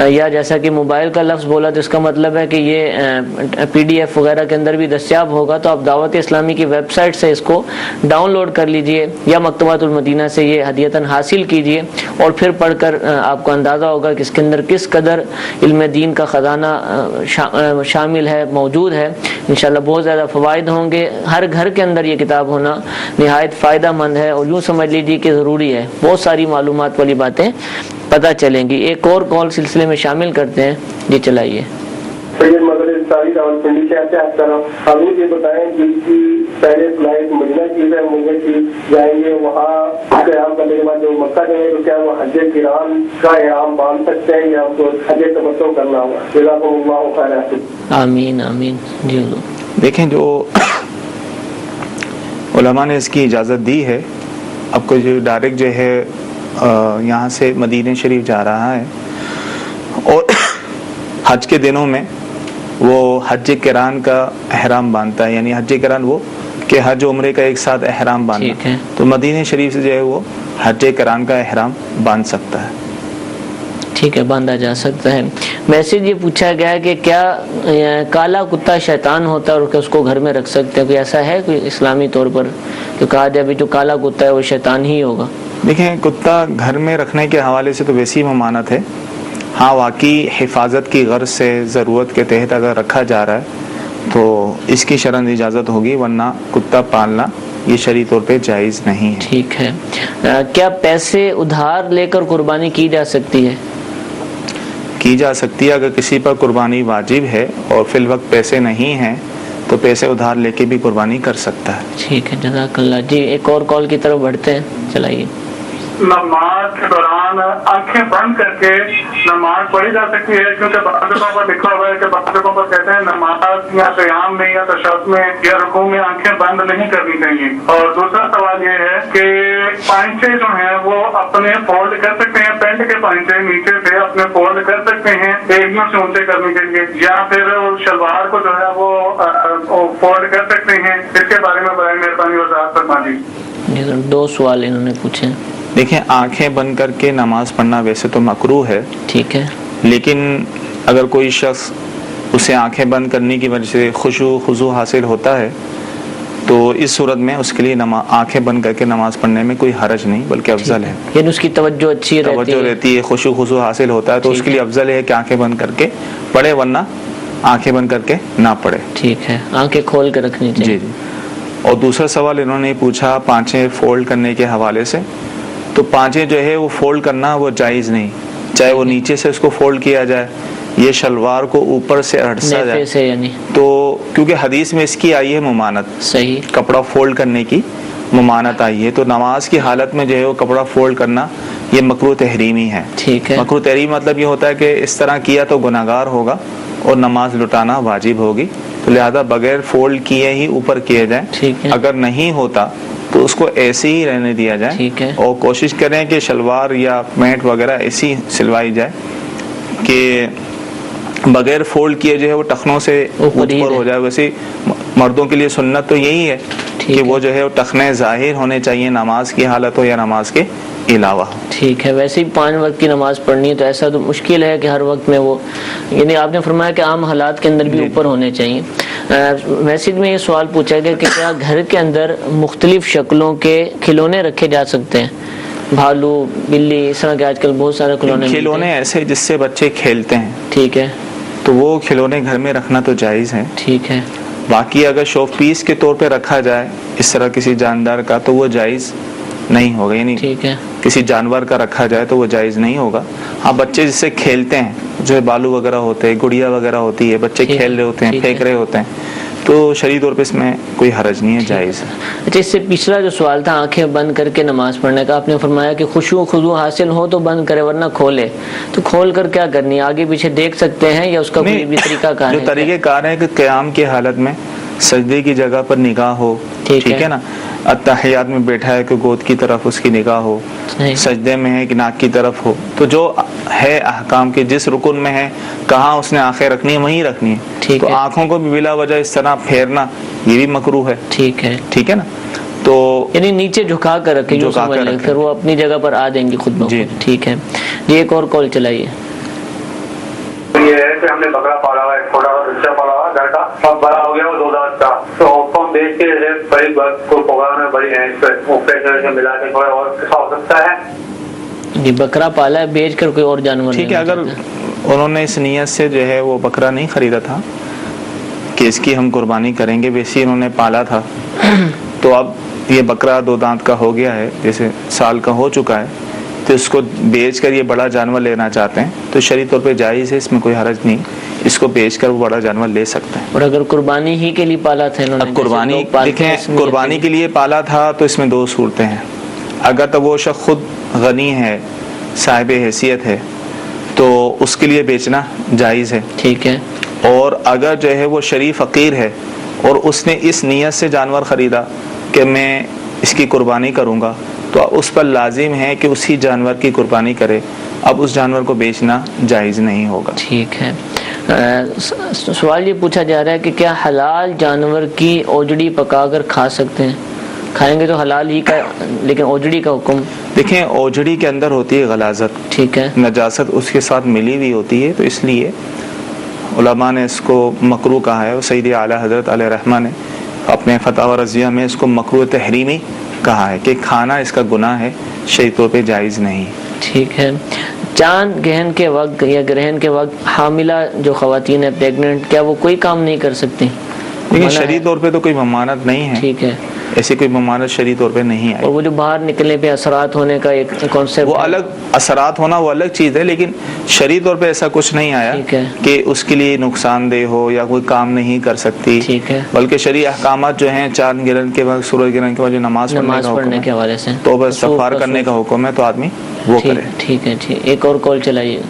یا جیسا کہ موبائل کا لفظ بولا تو اس کا مطلب ہے کہ یہ PDF وغیرہ کے اندر بھی دستیاب ہوگا، تو آپ دعوت اسلامی کی ویب سائٹ سے اس کو ڈاؤن لوڈ کر لیجئے یا مکتبۃ المدینہ سے یہ ہدیتاً حاصل کیجئے، اور پھر پڑھ کر آپ کو اندازہ ہوگا کہ اس کے اندر کس قدر علم دین کا خزانہ شامل ہے، موجود ہے۔ انشاءاللہ بہت زیادہ فوائد ہوں گے، ہر گھر کے اندر یہ کتاب ہونا نہایت فائدہ مند ہے، اور یوں سمجھ لیجیے کہ ضروری ہے، بہت ساری معلومات والی باتیں پتہ چلیں گی۔ ایک اور کال سلسلے میں شامل کرتے ہیں، جی چلائیے۔ سید مدرس ساری راولپنڈی سے آپ کا نام، ہمیں یہ بتائیں جن کی پہلے فلائٹ مدینہ کی ہے، ممبئی کی جائیں گے، وہاں قیام کرنے کے بعد جو مکہ جائیں گے تو کیا وہ حج کران کا احرام باندھ سکتے ہیں یا ان کو حج تمتع کرنا ہوگا؟ جزاکم اللہ خیر۔ آمین آمین۔ جی حضور، دیکھیں جو علماء نے اس کی اجازت دی ہے، اب کوئی جو ڈائریکٹ جو ہے یہاں سے مدینہ شریف جا رہا ہے اور حج کے دنوں میں وہ حج کران کا احرام باندھتا ہے، یعنی حج کران وہ کہ حج عمرے کا ایک ساتھ احرام باندھنا، تو مدینہ شریف سے جو ہے وہ حج کران کا احرام باندھ سکتا ہے۔ ٹھیک ہے، باندھا جا سکتا ہے۔ میسج یہ پوچھا گیا ہے کہ کیا کالا کتا شیطان ہوتا ہے اور اس کو گھر میں رکھ سکتے ہیں؟ کوئی ایسا ہے کوئی اسلامی طور پر تو کہا جائے ابھی جو کالا کتا ہے وہ شیطان ہی ہوگا؟ دیکھیں کتا گھر میں رکھنے کے حوالے سے تو ویسی ممانعت ہے، ہاں واقعی حفاظت کی غرض سے ضرورت کے تحت اگر رکھا جا رہا ہے تو اس کی شرعاً اجازت ہوگی، ورنہ کتا پالنا یہ شرعی طور پہ جائز نہیں ہے۔ ٹھیک ہے، کیا پیسے ادھار لے کر قربانی کی جا سکتی ہے؟ کی جا سکتی ہے، اگر کسی پر قربانی واجب ہے اور فی الوقت پیسے نہیں ہیں تو پیسے ادھار لے کے بھی قربانی کر سکتا ہے۔ ٹھیک ہے، جزاک اللہ۔ جی ایک اور کال کی طرف بڑھتے ہیں، چلائیے۔ نماز کے دوران آنکھیں بند کر کے نماز پڑھی جا سکتی ہے؟ کیونکہ بعض جگہوں پر لکھا ہوا ہے کہ بعض جگہوں پر کہتے ہیں نماز یا قیام میں یا تشہد میں یا رکوع میں آنکھیں بند نہیں کرنی چاہیے۔ اور دوسرا سوال یہ ہے کہ پائنچے جو ہیں وہ اپنے فولڈ کر سکتے ہیں، پینٹ کے پائنچے نیچے سے اپنے فولڈ کر سکتے ہیں ایڑیوں سے اونچے کرنے کے لیے، یا پھر شلوار کو جو ہے وہ فولڈ کر سکتے ہیں؟ اس کے بارے میں برائے مہربانی وضاحت فرما دیجیے۔ 2 سوال انہوں نے پوچھے۔ دیکھیں آنکھیں بند کر کے نماز پڑھنا ویسے تو مکروہ ہے، ٹھیک ہے، لیکن اگر کوئی شخص اسے آنکھیں بند کرنے کی وجہ سے خضوع حاصل ہوتا ہے تو اس صورت میں اس کے لیے آنکھیں بند کر کے نماز پڑھنے میں کوئی حرج نہیں بلکہ افضل ہے، یعنی اس کی توجہ اچھی رہتی ہے، خضوع حاصل ہوتا ہے تو اس کے لیے افضل ہے کہ آنکھیں بند کر کے پڑھے، ورنہ آنکھیں بند کر کے نہ پڑھے۔ ٹھیک ہے، آنکھیں کھول کے رکھنی چاہیے۔ جی۔ اور دوسرا سوال انہوں نے پوچھا پانچیں فولڈ کرنے کے حوالے سے، تو پانچیں جو ہے وہ فولڈ کرنا وہ جائز نہیں، چاہے وہ نیچے سے اس کو فولڈ کیا جائے، یہ شلوار کو اوپر سے اڑسا جائے، یعنی تو کیونکہ حدیث میں اس کی آئی ہے ممانت، صحیح، کپڑا فولڈ کرنے کی ممانت آئی ہے، تو نماز کی حالت میں جو ہے وہ کپڑا فولڈ کرنا یہ مکروہ تحریمی ہے۔ ٹھیک ہے، مکروہ تحریم مطلب یہ ہوتا ہے کہ اس طرح کیا تو گناہگار ہوگا اور نماز لٹانا واجب ہوگی، تو لہذا بغیر فولڈ کیے ہی اوپر کیے جائیں، اگر نہیں ہوتا تو اس کو ایسے ہی رہنے دیا جائے، اور کوشش کریں کہ شلوار یا پینٹ وغیرہ ایسی سلوائی جائے کہ بغیر فولڈ کیے جو ہے وہ ٹخنوں سے اوپر ہو جائے۔ ویسے مردوں کے لیے سنت تو یہی ہے کہ وہ جو ہے وہ ٹخنے ظاہر ہونے چاہیے، نماز کی حالت ہو یا نماز کے علاوہ۔ ٹھیک ہے، ویسے ہی 5 وقت کی نماز پڑھنی ہے تو ایسا تو مشکل ہے کہ ہر وقت میں وہ، یعنی آپ نے فرمایا کہ عام حالات کے اندر بھی اوپر ہونے چاہیے۔ میسج میں یہ سوال پوچھا گیا کہ کیا گھر کے اندر مختلف شکلوں کے کھلونے رکھے جا سکتے ہیں؟ بھالو، بلی، اس طرح کے آج کل بہت سارے کھلونے ایسے جس سے بچے کھیلتے ہیں، ٹھیک ہے، تو وہ کھلونے گھر میں رکھنا تو جائز ہے. ٹھیک ہے. باقی اگر شو پیس کے طور پہ رکھا جائے اس طرح کسی جاندار کا تو وہ جائز نہیں ہوگا، یعنی ٹھیک ہے، کسی جانور کا رکھا جائے تو وہ جائز نہیں ہوگا. ہاں بچے جس سے کھیلتے ہیں، جو ہے بالو وغیرہ ہوتے ہیں، گڑیا وغیرہ ہوتی ہے، بچے کھیل رہے ہوتے ہیں، پھینک رہے ہوتے ہیں، تو شرعی طور پہ اس میں کوئی حرج نہیں ہے، جائز ہے. اچھا، اس سے پچھلا جو سوال تھا آنکھیں بند کر کے نماز پڑھنے کا، آپ نے فرمایا کہ خشوع و خضوع حاصل ہو تو بند کرے ورنہ کھولے، تو کھول کر کیا کرنی ہے؟ آگے پیچھے دیکھ سکتے ہیں یا اس کا کوئی بھی طریقہ کار ہے؟ جو طریقہ کار ہے کہ قیام کی حالت میں سجدے کی جگہ پر نگاہ ہو، ٹھیک ہے نا، اتحیات میں بیٹھا ہے کہ گود کی طرف اس کی نگاہ ہو، سجدے میں ہے کہ ناک کی طرف ہو، تو جو ہے احکام کے جس رکن میں ہے کہاں اس نے آنکھیں رکھنی ہے وہیں رکھنی ہے. تو آنکھوں کو بھی بلا وجہ اس طرح پھیرنا یہ بھی مکروہ ہے. ٹھیک ہے نا، تو یعنی نیچے جھکا کر رکھیں، پھر وہ اپنی جگہ پر آ جائیں گی خود بخود. ٹھیک ہے جی، ایک اور کال چلائیے. یہ ہے کہ ہم نے بکرا پالا ہوا ہے، چھوٹا سا بچہ پالا ہوا گھر کا، اب بڑا ہو گیا وہ 2 دانت کا، تو اس کو ہم بیچ کے بڑی کوئی پروگرام ہے، بڑی ہے اس پہ وہ پیسے سے ملا کے تھوڑا اور کسا ہو سکتا ہے؟ جی، بکرا پالا ہے بیچ کر کوئی اور جانور. ٹھیک ہے، اگر انہوں نے اس نیت سے جو ہے وہ بکرا نہیں خریدا تھا کہ اس کی ہم قربانی کریں گے، ویسے انہوں نے پالا تھا، تو اب یہ بکرا 2 دانت کا ہو گیا ہے، جیسے سال کا ہو چکا ہے، تو اس کو بیچ کر یہ بڑا جانور لینا چاہتے ہیں تو شرعی طور پہ جائز ہے، اس میں کوئی حرج نہیں، اس کو بیچ کر وہ بڑا جانور لے سکتے ہیں. اور اگر قربانی ہی کے لیے پالا تھا انہوں نے، قربانی دیکھیں، قربانی کے لیے پالا تھا تو اس میں 2 صورتیں ہیں. اگر تو وہ شخص خود غنی ہے، صاحب حیثیت ہے، تو اس کے لیے بیچنا جائز ہے. ٹھیک ہے. اور اگر جو ہے وہ شریف فقیر ہے اور اس نے اس نیت سے جانور خریدا کہ میں اس کی قربانی کروں گا، تو اس پر لازم ہے کہ اسی جانور کی قربانی کرے، اب اس جانور کو بیچنا جائز نہیں ہوگا. ٹھیک ہے. سوال یہ پوچھا جا رہا ہے کہ کیا حلال جانور کی اوجڑی پکا کر کھا سکتے ہیں؟ کھائیں گے تو حلال ہی کا، لیکن اوجڑی کا حکم؟ دیکھیں، اوجڑی کے اندر ہوتی ہے غلاظت، ٹھیک ہے، نجاست اس کے ساتھ ملی ہوئی ہوتی ہے، تو اس لیے علماء نے اس کو مکروہ کہا ہے. اور سید اعلیٰ حضرت علیہ رحمہ نے اپنے فتاوی رضیہ میں اس کو مکروہ تحریمی کہا ہے کہ کھانا اس کا گناہ ہے، شرعی طور پہ جائز نہیں. ٹھیک ہے. چاند گرہن کے وقت یا گرہن کے وقت حاملہ جو خواتین ہیں، پریگننٹ، کیا وہ کوئی کام نہیں کر سکتی؟ لیکن شرعی طور پہ تو کوئی ممانعت نہیں ہے. ٹھیک ہے، ایسی کوئی ممانعت شرعی طور پہ نہیں ہے. اور وہ جو باہر نکلنے پہ اثرات ہونے کا ایک کانسیپٹ، وہ الگ، اثرات ہونا وہ الگ چیز ہے، لیکن شرعی طور پہ ایسا کچھ نہیں آیا کہ اس کے لیے نقصان دہ ہو یا کوئی کام نہیں کر سکتی. ٹھیک ہے. بلکہ شرعی احکامات جو ہیں، چاند گرہن کے وقت، سورج گرہن کے وقت جو نماز پڑھنے کے حوالے سے، توبہ استغفار کرنے کا حکم ہے، تو آدمی وہ کرے. ٹھیک ہے. ٹھیک، ایک اور کال چلائیے.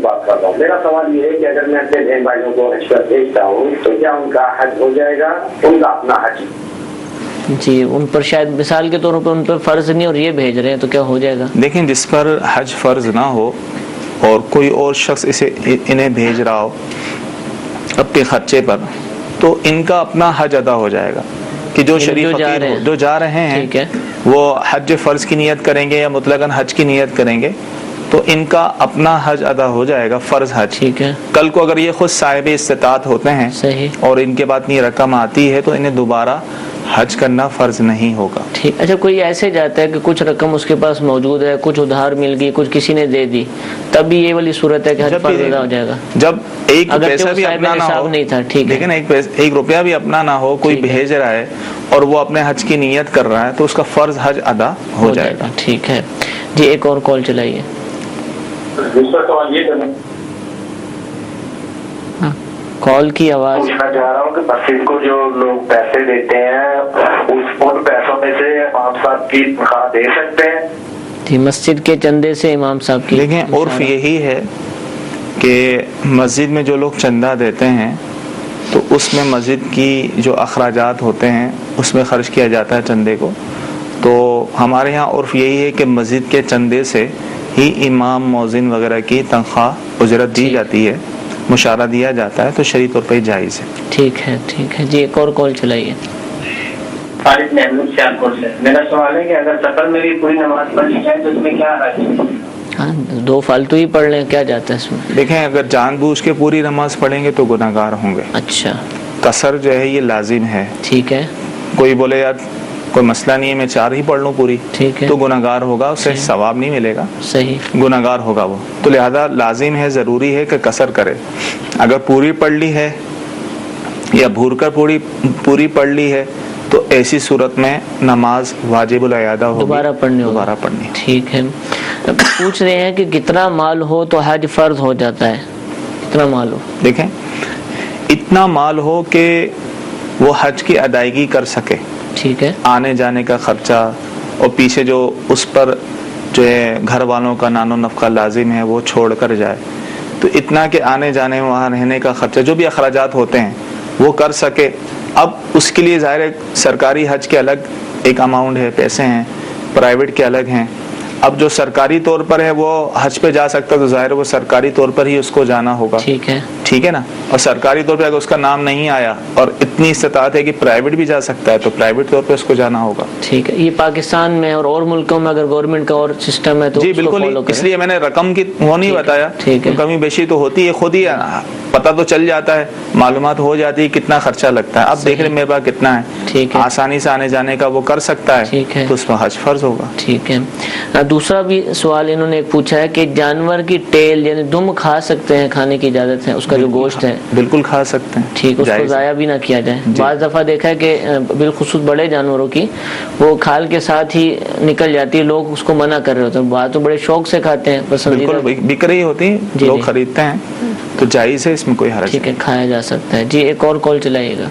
بات کر رہا ہوں. میرا سوال یہ ہے کہ اگر میں اپنے بہن بھائیوں کو حج پر بھیجتا ہوں تو کیا ان کا حج ہو جائے گا؟ ان کا اپنا حج؟ جی، ان پر شاید مثال کے طور پر ان پر فرض نہیں اور یہ بھیج رہے ہیں، تو کیا ہو جائے گا؟ دیکھیں، جس پر حج فرض نہ ہو اور کوئی اور شخص انہیں بھیج رہا ہو اپنے خرچے پر، تو ان کا اپنا حج ادا ہو جائے گا. کہ جو شریف فقیر ہو، جو جا رہے ہیں، وہ حج فرض کی نیت کریں گے یا مطلقاً حج کی نیت کریں گے، تو ان کا اپنا حج ادا ہو جائے گا، فرض حج. ٹھیک ہے. کل کو اگر یہ خود صاحب استطاعت ہوتے ہیں اور ان کے بعد اتنی رقم آتی ہے تو انہیں دوبارہ حج کرنا فرض نہیں ہوگا. ٹھیک. اچھا، کوئی ایسے جاتا ہے کہ کچھ رقم اس کے پاس موجود ہے، کچھ ادھار مل گئی، کچھ کسی نے دے دی، تب بھی یہ والی صورت ہے کہ حج فرض ادا ہو جائے گا؟ جب ایک پیسہ بھی اپنا نہ ہو، نہیں تھا، ٹھیک ہے، لیکن ایک روپیہ بھی اپنا نہ ہو، کوئی بھیج رہا ہے اور وہ اپنے حج کی نیت کر رہا ہے، تو اس کا فرض حج ادا ہو جائے گا. ٹھیک ہے جی، ایک اور کال چلائیے. دوسرا سوال یہ کرنا کال کی آواز پوچھنا چاہ رہا ہوں کہ مسجد کو جو لوگ پیسے دیتے ہیں، ان پیسوں میں سے امام صاحب کی تنخواہ دے سکتے ہیں؟ جی، مسجد کے چندے سے امام صاحب کی. دیکھیں، عرف یہی ہے کہ مسجد میں جو لوگ چندہ دیتے ہیں تو اس میں مسجد کی جو اخراجات ہوتے ہیں اس میں خرچ کیا جاتا ہے چندے کو. تو ہمارے ہاں عرف یہی ہے کہ مسجد کے چندے سے ہی امام، مؤذن وغیرہ کی تنخواہ اجرت دی جاتی ہے، مشارہ دیا جاتا ہے، تو شرعی طور پہ جائز ہے. ٹھیک ہے. ٹھیک ہے جی، ایک اور کال چلائیے. میرا سوال ہے کہ اگر سفر میں بھی پوری نماز پڑھی جائے تو اس میں کیا حرج ہے؟ ہاں 2 فالتو ہی پڑھ لیں، کیا جاتا ہے اس میں؟ دیکھیں اگر جان بوجھ کے پوری نماز پڑھیں گے تو گناہگار ہوں گے. اچھا قصر جو ہے یہ لازم ہے. ٹھیک ہے. کوئی بولے یار کوئی مسئلہ نہیں ہے میں 4 ہی پڑھ لوں پوری، ٹھیک ہے. تو گناہگار ہوگا، اسے ثواب نہیں ملے گا، صحیح، گناہگار ہوگا وہ. تو لہذا لازم ہے، ضروری ہے کہ قصر کرے. اگر پوری پڑھ لی ہے یا بھول کر پوری پڑھ لی ہے تو ایسی صورت میں نماز واجب الاعادہ ہوگی، دوبارہ پڑھنی. ٹھیک ہے. پوچھ رہے ہیں کہ کتنا مال ہو تو حج فرض ہو جاتا ہے؟ کتنا مال ہو؟ دیکھیں اتنا مال ہو کہ وہ حج کی ادائیگی کر سکے. ٹھیک ہے. آنے جانے کا خرچہ اور پیچھے جو اس پر جو ہے گھر والوں کا نان و نفقہ لازم ہے وہ چھوڑ کر جائے، تو اتنا کہ آنے جانے میں وہاں رہنے کا خرچہ جو بھی اخراجات ہوتے ہیں وہ کر سکے. اب اس کے لیے ظاہر ہے سرکاری حج کے الگ ایک اماؤنٹ ہے، پیسے ہیں، پرائیویٹ کے الگ ہیں. اب جو سرکاری طور پر ہے وہ حج پہ جا سکتا ہے تو ظاہر ہے وہ سرکاری طور پر ہی اس کو جانا ہوگا. ٹھیک ہے نا. اور سرکاری طور پہ اگر اس کا نام نہیں آیا اور اتنی استطاعت ہے کہ پرائیویٹ بھی جا سکتا ہے تو پرائیویٹ طور پہ اس کو جانا ہوگا. ٹھیک ہے. یہ پاکستان میں اور ملکوں میں اگر گورنمنٹ کا اور سسٹم ہے تو جی بالکل، اس لیے میں نے رقم کی وہ نہیں بتایا، کمی بیشی تو ہوتی ہے، خود ہی پتہ تو چل جاتا ہے، معلومات ہو جاتی ہے کتنا خرچہ لگتا ہے. اب دیکھ رہے میرے پاس کتنا ہے، آسانی سے آنے جانے کا وہ کر سکتا ہے تو اس پر حج فرض ہوگا. ٹھیک ہے. دوسرا بھی سوال انہوں نے پوچھا ہے کہ جانور کی ٹیل یعنی دم کھا سکتے ہیں؟ کھانے کی اجازت ہے؟ اس کا جو گوشت ہے بالکل کھا سکتے ہیں. ٹھیک، اس کو ضائع بھی نہ کیا جائے. بعض دفعہ دیکھا ہے کہ بالخصوص بڑے جانوروں کی وہ کھال کے ساتھ ہی نکل جاتی ہے، لوگ اس کو منع کر رہے ہوتے ہیں. بعض تو بڑے شوق سے کھاتے ہیں، پسندیدہ بک رہی ہوتی ہیں، لوگ خریدتے ہیں تو جائز ہے، اس میں کوئی حرج نہیں. ٹھیک ہے، کھایا جا سکتا ہے. جی ایک اور کال چلائیے گا.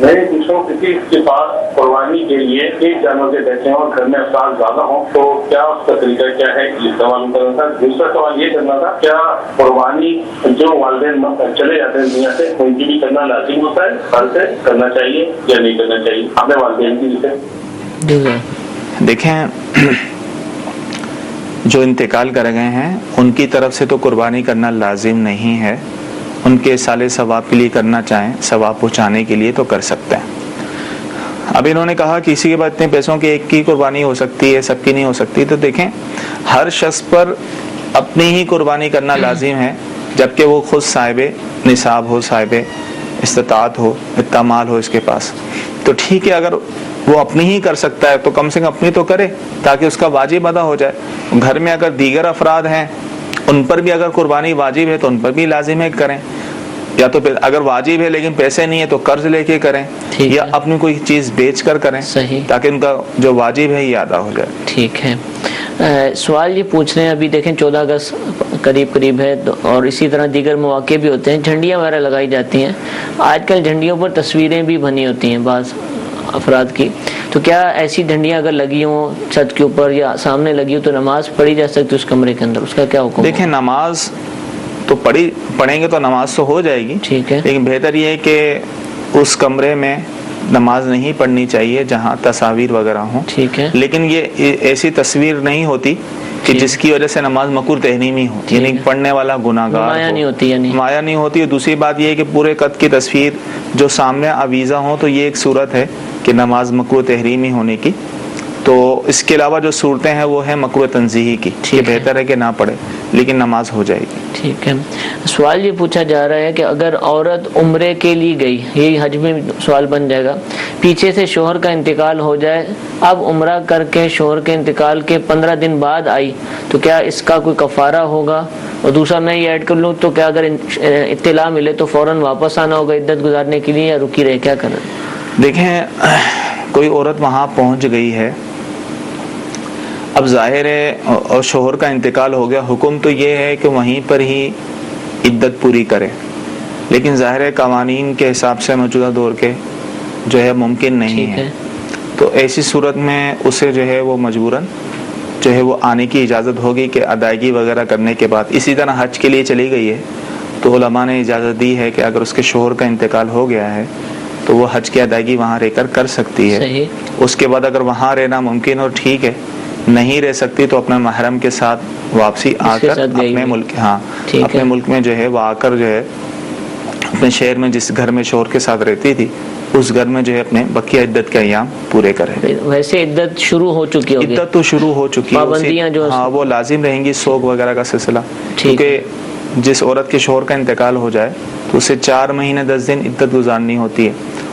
میں یہ پوچھ رہا ہوں کسی کے پاس قربانی کے لیے ایک جانور کے بیٹھے ہیں اور گھر میں افراد زیادہ ہوں تو کیا اس کا طریقہ کیا ہے، یہ سوال کرنا تھا. دوسرا سوال یہ کرنا تھا کیا قربانی جو والدین چلے جاتے ہیں دنیا سے ان کی بھی کرنا لازم ہوتا ہے، فرض ہے، کرنا چاہیے یا نہیں کرنا چاہیے اپنے والدین کی جیسے؟ دیکھیں جو انتقال کر گئے ہیں ان کی طرف سے تو قربانی کرنا لازم نہیں ہے. ان کے سال ثواب کے لیے کرنا چاہیں، ثواب پہنچانے کے لیے تو کر سکتے ہیں. اب انہوں نے کہا کسی کے بعد اتنے پیسوں کے ایک کی قربانی ہو سکتی ہے، سب کی نہیں ہو سکتی. تو دیکھیں ہر شخص پر اپنی ہی قربانی کرنا لازم ہے، جبکہ وہ خود صاحب نصاب ہو، صاحب استطاعت ہو، اتنا مال ہو اس کے پاس. تو ٹھیک ہے، اگر وہ اپنی ہی کر سکتا ہے تو کم سے کم اپنی تو کرے تاکہ اس کا واجب ادا ہو جائے. گھر میں اگر دیگر افراد ہیں ان پر بھی اگر قربانی واجب ہے تو ان پر بھی لازم ہے کریں، یا تو اگر واجب ہے لیکن پیسے نہیں ہے تو قرض لے کے کریں یا اپنی کوئی چیز بیچ کر کریں تاکہ ان کا جو واجب ہے یہ ادا ہو جائے. ٹھیک ہے. سوال یہ پوچھ رہے ہیں، ابھی دیکھیں 14 اگست قریب ہے اور اسی طرح دیگر مواقع بھی ہوتے ہیں، جھنڈیاں وغیرہ لگائی جاتی ہیں. آج کل جھنڈیوں پر تصویریں بھی بنی ہوتی ہیں بعض افراد کی، تو کیا ایسی جھنڈیاں اگر لگی ہوں چھت کے اوپر یا سامنے لگی ہو تو نماز پڑھی جا سکتی اس کمرے کے اندر؟ اس کا کیا حکم؟ دیکھیں نماز تو پڑھیں گے تو نماز تو ہو جائے گی، ٹھیک ہے، لیکن بہتر یہ ہے کہ اس کمرے میں نماز نہیں پڑھنی چاہیے جہاں تصاویر وغیرہ ہوں. ٹھیک ہے. لیکن یہ ایسی تصویر نہیں ہوتی کہ جس کی وجہ سے نماز مکروہ تحریمی ہو، یعنی پڑھنے والا گناہگار مایا نہیں ہوتی، یعنی مایا نہیں ہوتی. دوسری بات یہ ہے کہ پورے قد کی تصویر جو سامنے آویزہ ہوں تو یہ ایک صورت ہے کہ نماز مکروہ تحریمی ہونے کی. تو اس کے علاوہ جو صورتیں ہیں وہ ہیں مکروہ تنزیہی کی، کہ بہتر ہے کہ نہ پڑھے لیکن نماز ہو جائے گی. ٹھیک ہے. سوال یہ پوچھا جا رہا ہے کہ اگر عورت عمرے کے لیے گئی، یہی حج میں سوال بن جائے گا، پیچھے سے شوہر کا انتقال ہو جائے، اب عمرہ کر کے شوہر کے انتقال کے 15 دن بعد آئی تو کیا اس کا کوئی کفارہ ہوگا؟ اور دوسرا میں یہ ایڈ کر لوں تو کیا اگر اطلاع ملے تو فوراً واپس آنا ہوگا عدت گزارنے کے لیے یا رکی رہے، کیا کرنا؟ دیکھیں کوئی عورت وہاں پہنچ گئی ہے، اب ظاہر ہے اور شوہر کا انتقال ہو گیا، حکم تو یہ ہے کہ وہیں پر ہی عدت پوری کرے، لیکن ظاہر ہے قوانین کے حساب سے موجودہ دور کے جو ہے ممکن نہیں ہے. تو ایسی صورت میں اسے جو ہے وہ مجبوراً جو ہے وہ آنے کی اجازت ہوگی کہ ادائیگی وغیرہ کرنے کے بعد. اسی طرح حج کے لیے چلی گئی ہے تو علماء نے اجازت دی ہے کہ اگر اس کے شوہر کا انتقال ہو گیا ہے تو وہ حج کی ادائیگی وہاں رہ کر سکتی ہے. اس کے بعد اگر وہاں رہنا ممکن اور ٹھیک ہے، نہیں رہ سکتی تو اپنے محرم کے ساتھ واپسی آ کر اپنے ملک اپنے ملک میں جو ہے وہ آ کر جو ہے اپنے شہر میں جس گھر میں شوہر کے ساتھ رہتی تھی اس گھر میں جو ہے اپنے بقیہ عدت کے ایام پورے کرے. ویسے عدت شروع ہو چکی ہوگی, عدت تو شروع ہو چکی ہے, پابندیاں جو ہاں وہ لازم رہیں گی, سوگ وغیرہ کا سلسلہ, ٹھیک ہے. کیونکہ جس عورت کے شوہر کا انتقال ہو جائے تو اسے 4 مہینے 10 دن عدت گزارنی ہوتی ہے.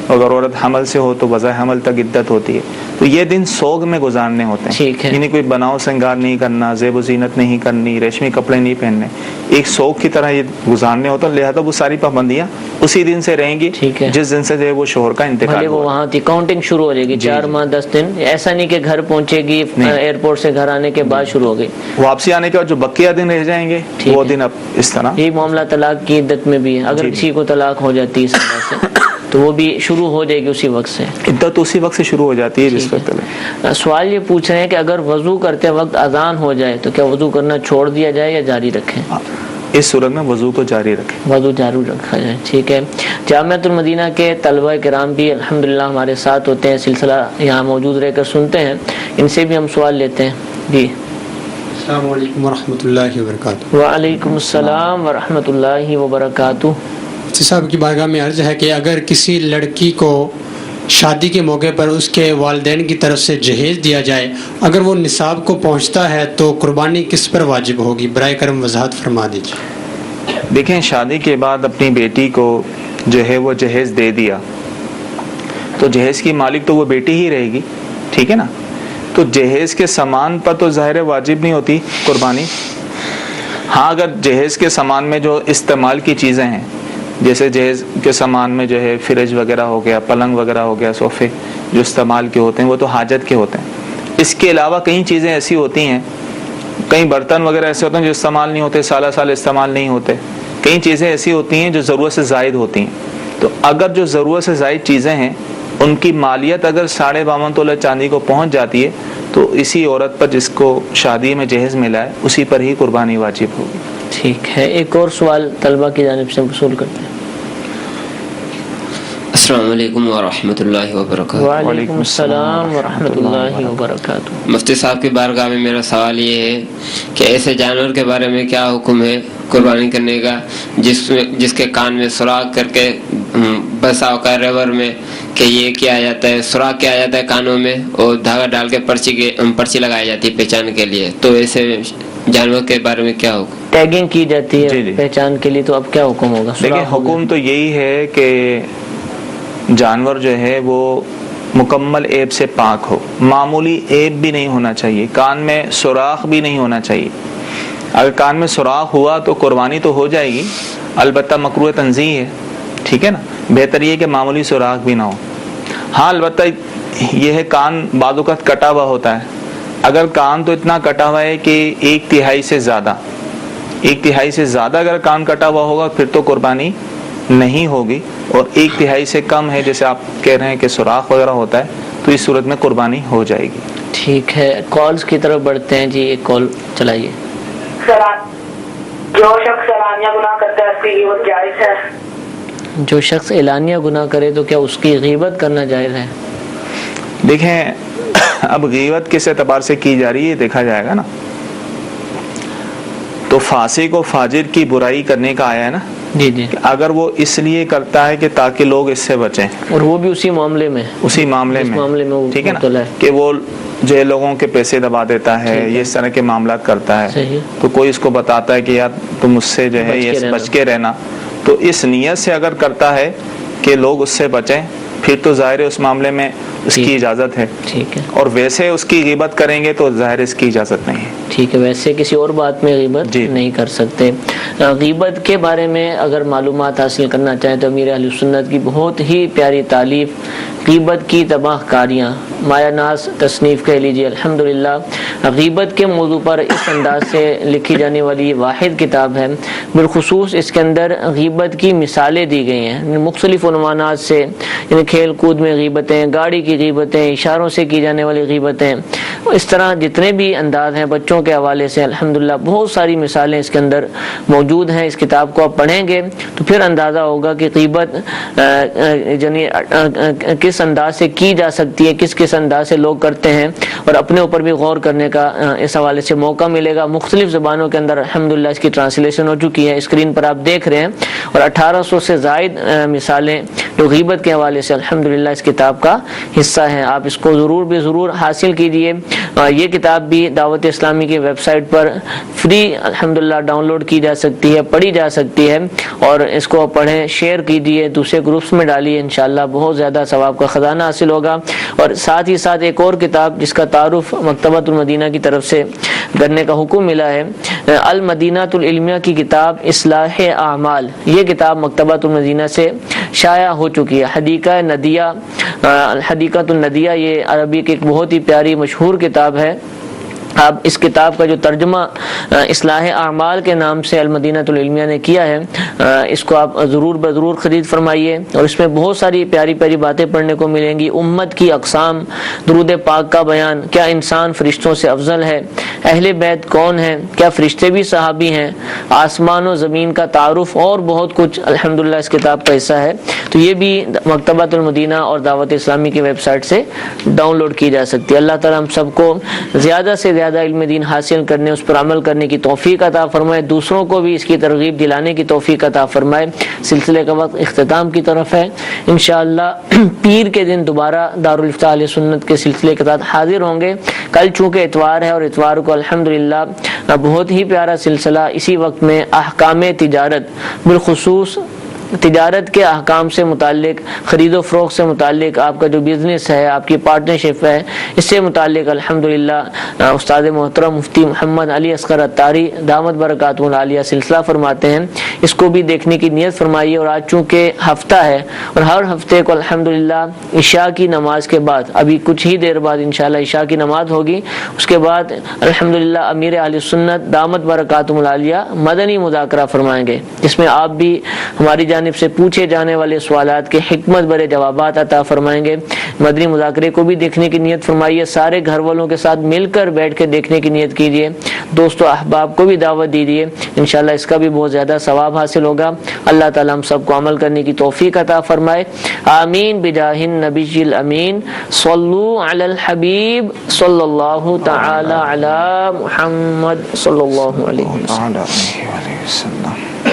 اگر عورت حمل سے ہو تو وضع حمل تک عدت ہوتی ہے. تو یہ دن سوگ میں گزارنے ہوتے ہیں, یعنی کوئی بناؤ سنگار نہیں کرنا, زیب و زینت نہیں کرنی, ریشمی کپڑے نہیں پہننے, ایک سوگ کی طرح یہ گزارنے ہوتا ہے. لہذا وہ ساری پابندیاں اسی دن سے رہیں گی جس دن سے جو ہے وہ شوہر کا انتقال وہ وہاں تھی, کاؤنٹنگ شروع ہو جائے گی 4 ماہ 10 دن. ایسا نہیں کہ گھر پہنچے گی ایئرپورٹ سے گھر آنے کے بعد شروع ہو گئی, واپسی آنے کے بعد جو بقیہ دن رہ جائیں گے وہ دن اب اس طرح. یہی معاملہ طلاق کی عدت میں بھی ہے, اگر کسی کو طلاق ہو جاتی ہے اس طرح سے تو وہ بھی شروع ہو جائے گی اسی وقت سے, عدت اسی وقت سے شروع ہو جاتی ہے جس وقت. سوال یہ پوچھ رہے ہیں کہ اگر وضو کرتے وقت اذان ہو جائے تو کیا وضو کرنا چھوڑ دیا جائے یا جاری رکھیں؟ اس صورت میں وضو کو جاری رکھیں, وضو جاری رکھا جائے. ٹھیک ہے. جامعۃ المدینہ کے طلبہ کرام بھی الحمدللہ ہمارے ساتھ ہوتے ہیں, سلسلہ یہاں موجود رہ کر سنتے ہیں, ان سے بھی ہم سوال لیتے ہیں. جی السلام علیکم ورحمۃ اللہ وبرکاتہ. وعلیکم السلام ورحمۃ اللہ وبرکاتہ. صاحب کی بارگاہ میں عرض ہے کہ اگر کسی لڑکی کو شادی کے موقع پر اس کے والدین کی طرف سے جہیز دیا جائے, اگر وہ نصاب کو پہنچتا ہے تو قربانی کس پر واجب ہوگی؟ برائے کرم وضاحت فرما دیجیے. دیکھیں, شادی کے بعد اپنی بیٹی کو جو ہے وہ جہیز دے دیا تو جہیز کی مالک تو وہ بیٹی ہی رہے گی, ٹھیک ہے نا. تو جہیز کے سامان پر تو ظاہر واجب نہیں ہوتی قربانی. ہاں اگر جہیز کے سامان میں جو استعمال کی چیزیں ہیں, جیسے جہیز کے سامان میں جو ہے فریج وغیرہ ہو گیا, پلنگ وغیرہ ہو گیا, صوفے جو استعمال کے ہوتے ہیں وہ تو حاجت کے ہوتے ہیں. اس کے علاوہ کئی چیزیں ایسی ہوتی ہیں, کئی برتن وغیرہ ایسے ہوتے ہیں جو استعمال نہیں ہوتے, سالہ سال استعمال نہیں ہوتے. کئی چیزیں ایسی ہوتی ہیں جو ضرورت سے زائد ہوتی ہیں. تو اگر جو ضرورت سے زائد چیزیں ہیں ان کی مالیت اگر 52.5 تولہ چاندی کو پہنچ جاتی ہے تو اسی عورت پر جس کو شادی میں جہیز ملا ہے اسی پر ہی قربانی واجب ہوگی. ٹھیک ہے. ایک اور سوال طلبہ کی جانب سے وصول کرتے ہیں. السلام علیکم ورحمۃ اللہ وبرکاتہ. وعلیکم السلام ورحمۃ اللہ وبرکاتہ. مفتی صاحب کی بارگاہ میں میرا سوال یہ ہے کہ ایسے جانور کے بارے میں کیا حکم ہے قربانی کرنے کا جس کے کان میں سوراخ کر کے بسا ہوگا ریور میں کہ یہ کیا جاتا ہے, سوراخ کیا جاتا ہے کانوں میں اور دھاگا ڈال کے پرچی لگائی جاتی ہے پہچان کے لیے, تو ایسے جانور کے بارے میں کیا حکم؟ ٹیگنگ کی جاتی ہے پہچان کے لیے, تو اب کیا حکم ہوگا؟ لیکن حکم تو یہی ہے کہ جانور جو ہے وہ مکمل عیب سے پاک ہو, معمولی عیب بھی نہیں ہونا چاہیے, کان میں سوراخ بھی نہیں ہونا چاہیے. اگر کان میں سوراخ ہوا تو قربانی تو ہو جائے گی, البتہ مکروہ تنزیہ ہے, ٹھیک ہے نا. بہتر یہ کہ معمولی سوراخ بھی نہ ہو. ہاں البتہ یہ ہے کان بعض اوقات کٹا ہوا ہوتا ہے. اگر کان تو اتنا کٹا ہوا ہے کہ 1/3 سے زیادہ اگر کان کٹا ہوا ہوگا پھر تو قربانی نہیں ہوگی, اور 1/3 سے کم ہے جیسے آپ کہہ رہے ہیں کہ سوراخ وغیرہ ہوتا ہے تو اس صورت میں قربانی ہو جائے گی. ٹھیک ہے. کالز کی طرف بڑھتے ہیں. جی ایک کال چلائیے. جو شخص اعلانیہ گناہ کرتا ہے اس کی غیبت جائز ہے؟ جو شخص اعلانیہ گناہ کرے تو کیا اس کی غیبت کرنا جائز ہے؟ دیکھیں اب غیبت کس اعتبار سے کی جا رہی ہے دیکھا جائے گا نا. تو فاسق و فاجر کی برائی کرنے کا آیا ہے نا. جی جی. اگر وہ اس لیے کرتا ہے کہ تاکہ لوگ اس سے بچیں, اور وہ بھی اسی معاملے میں ٹھیک ہے نا, کہ وہ جو لوگوں کے پیسے دبا دیتا ہے, یہ اس طرح کے معاملات کرتا ہے, تو کوئی اس کو بتاتا ہے کہ یار تم اس سے جو ہے یہ بچ کے رہنا, تو اس نیت سے اگر کرتا ہے کہ لوگ اس سے بچیں پھر تو ظاہر ہے اس معاملے میں اس کی اجازت ہے. ٹھیک ہے. اور ویسے اس کی غیبت کریں گے تو ظاہر اس کی اجازت نہیں ہے. ٹھیک ہے. ویسے کسی اور بات میں غیبت نہیں کر سکتے. غیبت کے بارے میں اگر معلومات حاصل کرنا چاہیں تو امیر اہل سنت کی بہت ہی پیاری تالیف غیبت کی تباہ کاریاں مایا ناز تصنیف کہہ لیجیے. الحمدللہ غیبت کے موضوع پر اس انداز سے لکھی جانے والی واحد کتاب ہے. بالخصوص اس کے اندر غیبت کی مثالیں دی گئی ہیں مختلف عنوانات سے, یعنی کھیل کود میں غیبتیں, گاڑی کی کی غیبتیں، اشاروں سے کی جانے والی غیبتیں، اس طرح جتنے بھی انداز ہیں بچوں کے حوالے سے الحمدللہ بہت ساری مثالیں اس کے اندر موجود ہیں۔ اس کتاب کو آپ پڑھیں گے تو پھر اندازہ ہوگا کہ غیبت یعنی کس انداز سے کی جا سکتی ہے، کس انداز سے لوگ کرتے ہیں، اور اپنے اوپر بھی غور کرنے کا اس حوالے سے موقع ملے گا۔ مختلف زبانوں کے اندر الحمدللہ اس کی ٹرانسلیشن ہو چکی ہے، اسکرین پر آپ دیکھ رہے ہیں، اور 1800 سے زائد مثالیں جو غیبت کے حوالے سے الحمدللہ اس کتاب کا حصہ ہیں۔ آپ اس کو ضرور حاصل کیجئے۔ یہ کتاب بھی دعوت اسلامی کی ویب سائٹ پر فری الحمدللہ ڈاؤن لوڈ کی جا سکتی ہے، پڑھی جا سکتی ہے، اور اس کو پڑھیں، شیئر کیجئے، دوسرے گروپس میں ڈالیے، انشاءاللہ بہت زیادہ ثواب کا خزانہ حاصل ہوگا۔ اور ساتھ ہی ساتھ ایک اور کتاب جس کا تعارف مکتبۃ المدینہ کی طرف سے کرنے کا حکم ملا ہے، المدینۃ العلمیہ کی کتاب اصلاح اعمال، یہ کتاب مکتبۃ المدینہ سے شائع ہو چکی ہے۔ حدیقہ ندیہ، الحدیقۃ الندیہ، یہ عربی کی ایک بہت ہی پیاری مشہور کتاب ہے۔ آپ اس کتاب کا جو ترجمہ اصلاح اعمال کے نام سے المدینۃ العلمیہ نے کیا ہے، اس کو آپ ضرور خرید فرمائیے، اور اس میں بہت ساری پیاری پیاری باتیں پڑھنے کو ملیں گی۔ امت کی اقسام، درود پاک کا بیان، کیا انسان فرشتوں سے افضل ہے، اہل بیت کون ہیں، کیا فرشتے بھی صحابی ہیں، آسمان و زمین کا تعارف، اور بہت کچھ الحمدللہ اس کتاب کا حصہ ہے۔ تو یہ بھی مکتبۃ المدینہ اور دعوت اسلامی کی ویب سائٹ سے ڈاؤن لوڈ کی جا سکتی ہے۔ اللہ تعالیٰ ہم سب کو زیادہ سے زیادہ علم دین حاصل کرنے، اس پر عمل کرنے کی توفیق عطا فرمائے، دوسروں کو بھی اس کی ترغیب دلانے کی توفیق عطا فرمائے۔ سلسلے کا وقت اختتام کی طرف ہے، انشاءاللہ پیر کے دن دوبارہ دارالفتاح اہل سنت کے سلسلے کے ساتھ حاضر ہوں گے۔ کل چونکہ اتوار ہے، اور اتوار کو الحمدللہ بہت ہی پیارا سلسلہ اسی وقت میں احکام تجارت، بالخصوص تجارت کے احکام سے متعلق، خرید و فروخت سے متعلق، آپ کا جو بزنس ہے، آپ کی پارٹنرشپ ہے، اس سے متعلق الحمدللہ استاد محترم مفتی محمد علی اصغر عطاری دامت برکاتہ العالیہ سلسلہ فرماتے ہیں۔ اس کو بھی دیکھنے کی نیت فرمائیے۔ اور آج چونکہ ہفتہ ہے، اور ہر ہفتے کو الحمدللہ عشاء کی نماز کے بعد، ابھی کچھ ہی دیر بعد انشاءاللہ عشاء کی نماز ہوگی، اس کے بعد الحمدللہ امیر اہل سنت دامت برکاتہ العالیہ مدنی مذاکرہ فرمائیں گے، جس میں آپ بھی ہماری جانب سے پوچھے جانے والے سوالات کے حکمت بھرے جوابات عطا فرمائیں گے۔ مدنی مذاکرے کو بھی دیکھنے کی نیت فرمائیے، سارے گھر والوں کے ساتھ مل کر بیٹھ کے دیکھنے کی نیت کیجیے، دوست و احباب کو بھی دعوت دیجیے، انشاءاللہ اس کا بھی بہت زیادہ ثواب حاصل ہوگا۔ اللہ تعالی ہم سب کو عمل کرنے کی توفیق عطا فرمائے، آمین بجاہ النبی الامین، صلو علی الحبیب صلی اللہ تعالی علی محمد صلی اللہ علیہ وسلم۔